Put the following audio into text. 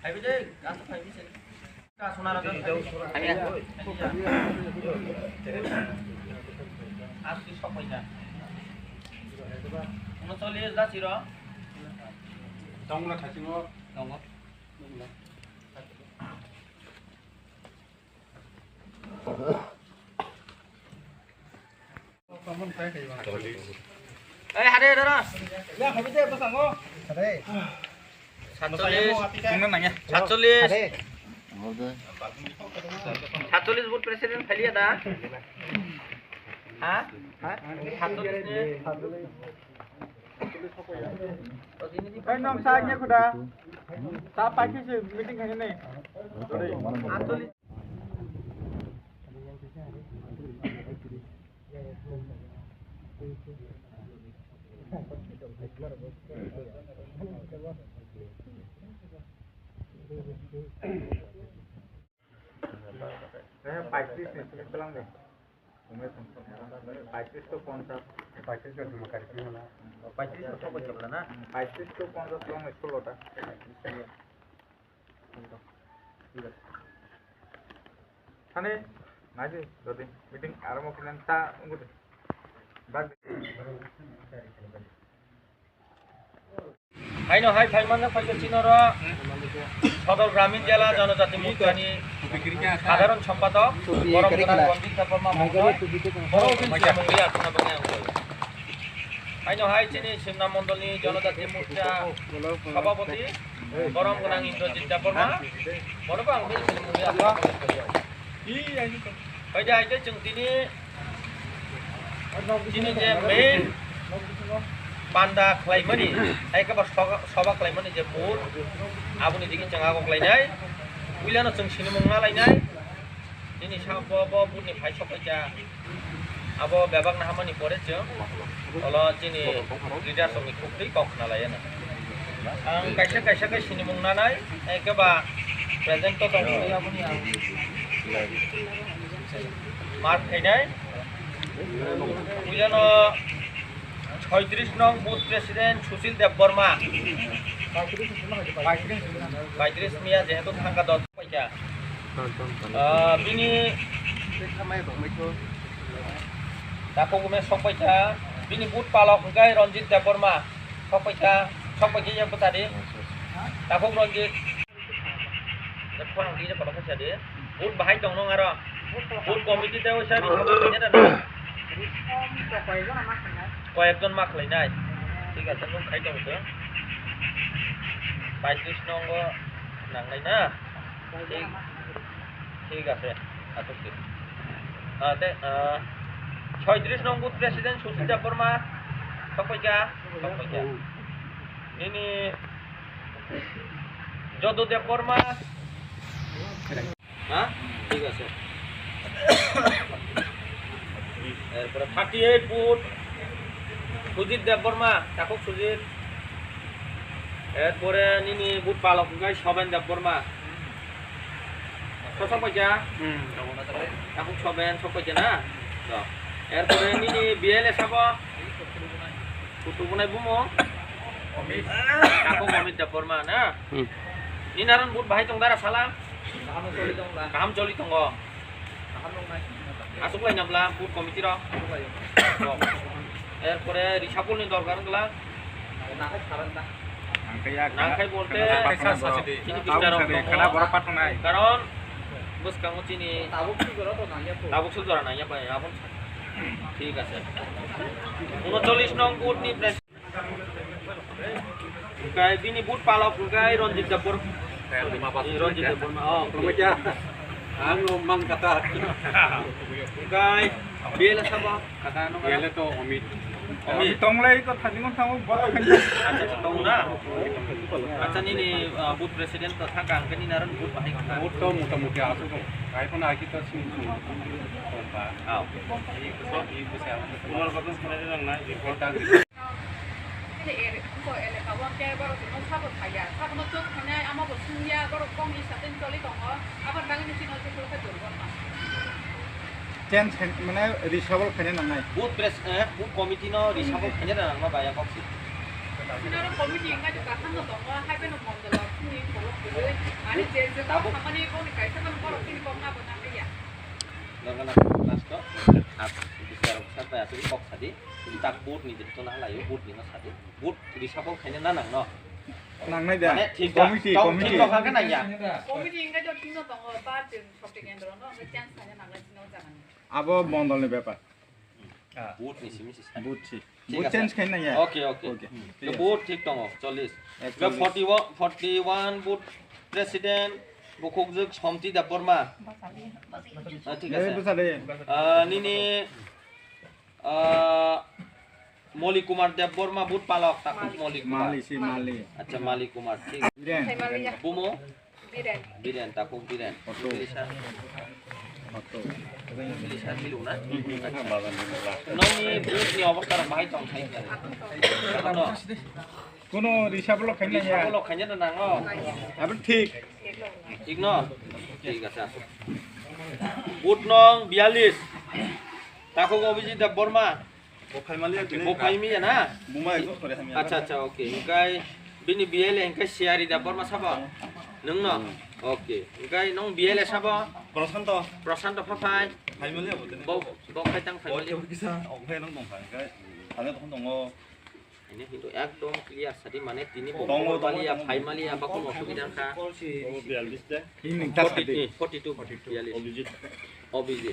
Hai bây giờ các thầy biết sẽ các số nào là anh em asli shop aja nó cho lấy ra gì đó trong là khai sinh nó không ấy hạt đây đó ya habis itu pasang oh đây Satsolish cùng nanya Satsolish Satsolish buat presiden kali ada hah Satsolish cái nom sai nhé kuda ta phải cái gì meeting cái này Satsolish saya 35 nih bilang deh umur 35 tuh konsep 35 kan cuma kali ini lah 35 itu apa coba na 35 tuh konsep long itu loh ta ane ngaji jadi meeting aramo kinan ta unggut bag hai no hai phai man phai চিনরা সদর গ্রামীণ জেলা জনজাতি মুক্তি সাধারণ সম্পাদক বরমগোনা গন্ডিক তাপরমা মহোদয় hai no hai চিনি সিমনা মণ্ডলী জনজাতি মোর্চা সভাপতি বরমগোনা ইন্দ্রজিৎ তাপরমা বড়বা আমি মুনি আলো bây giờ cái chừng tí যে main Panda Claimani, ay ka ba soba Claimani je mur, abu ni digi changa ko Clainai, William no chung sinimong na lainai, ini sabo bo bur ni phai sok ja, abo bebak na hamani pore je, olo jini leader song ni khukri kok na laina. Ang kaisa ka sinimong na nai, ay ka ba present to tong ni abu ni mark khainai, William no 36 নং booth president সুশীল দেব বর্মা 35 মিয়া যেহেতু থাকা 10 পয়সা বিনি তাকো গুমে সব পয়সা বিনি booth পালক গাই রঞ্জিত দেব বর্মা সব পয়সা yang tadi তাকো রঞ্জিত ফোন দিয়ে কত পয়সা দিয়ে বুথ বাহাই দং নং আর বুথ কমিটি দেও সারি সব কয়েকজন মাখ লাইনাই ঠিক আছে নং খাই দং তো 35 নং নাংলাই না ঠিক আছে আতকে তে 36 নং বুথ প্রেসিডেন্ট সুশীল দেব বর্মা সপয়কা ini যদু দেব বর্মা হ্যাঁ ঠিক আছে এরপরে 38 বুথ সুজিত দেব বর্মা তাকো সুজিত এরপরে নিনি বুথ পালক গাই সবেন দেব বর্মা সব পয়সা তাকো সবেন সব পয়সা না তো এরপরে নিনি বিএলএ সাব কুতু বনাই বুমো তাকো অমিত দেব বর্মা না নিনারন বুথ বাহাই দং দারা সালা কাম চলি দङ আসুক লাই নাবলা বুথ কমিটি র এরপরে রিসাপুলনি দরকার গলা নাংখাই বলতে কারণ বসকাঙ্গো চিনি তাবুক সুল জরা নাইয়া পায় আপন ঠিক আছে 39 নং বুথ নি গাই বিনি বুথ পালক গাই রঞ্জিত দেব Varma ang mang kata guy biela sabo kata no biela to omit tong lai ko thajing thang bora khanja acha tong na acha ni booth president to thakang kani naran booth bahai booth to mota moti asu to kai pon aki to sin sun ba aw so i bisa mol bagus mane nang na i kota ko ele ka wa ke baro no sabo thaya sabo no chok khane ama bo sunya baro kong i saten choli dong abar bangni sino che ko jor ba chen মানে রিসাবল খানে নাংনাই booth press booth committee no রিসাবল খানে নাংমা বায়া কক্সি sino ro committee nga jo ka han no dong ha be no mom de la ni ko 아니 제가 가만히 보니까 사람 걸어 뛰는 겁나 보다 그야. Dengan nas kok, di sekarang siapa ya? Tadi kok tadi, tak boot nih jadi tuh lah yuk boot nih nas tadi, boot di siapa kayaknya nanang no. นั่งไม่ได้ Mana ค tiga, อมมิตี้คอมมิตี้ tiga kan nanya. 거미지인가 저 띵도 동어 빠진 쇼핑 엔드로는 그 짠사냐 나가 지나오잖아. อาบอบอนดอลเลยแบบ Boot nih sih misi. บูทสิบูทเชนส์แค่ไหนเนี่ย Oke oke. The boot tik dong, colis. The 41 boot president bukuk juk somti dapur mah. ঠিক เอ้ย আছে ภาษาเลย Nini Moli Kumar Deborma But Palok takut Moli มา Kumar. ลีสิมาลี Acha Mali Kumar. ঠিক. เรียน 대말이야. Bumo 미래. Biren takut Biren. Oto. Bilisan ขอโทษ Bilisan milu na. Nong ni boot ni awak tarang bahai tong thai. Kata no. คุณริชาบล็อกแค่ไหน Ni เนี่ย sa kolok kanya na ngo. อ่ะเป็นทิก ঠিক no. ঠিক আছে. Boot nong 42. Takut Obiji Deborma. Bopai mi ya na. Acha acha oke. Ingkai bini biele ingkai siari dapur mas apa? Neng no. Oke. Ingkai nong biele sapa? Prosanto papai. Bau kaitang family. Ini Hindu ekdom clear. Tadi mana tini bau bali ya family apa kau mau sugidan ka? อีกหนึ่งตัด 42 bialis. Obiji.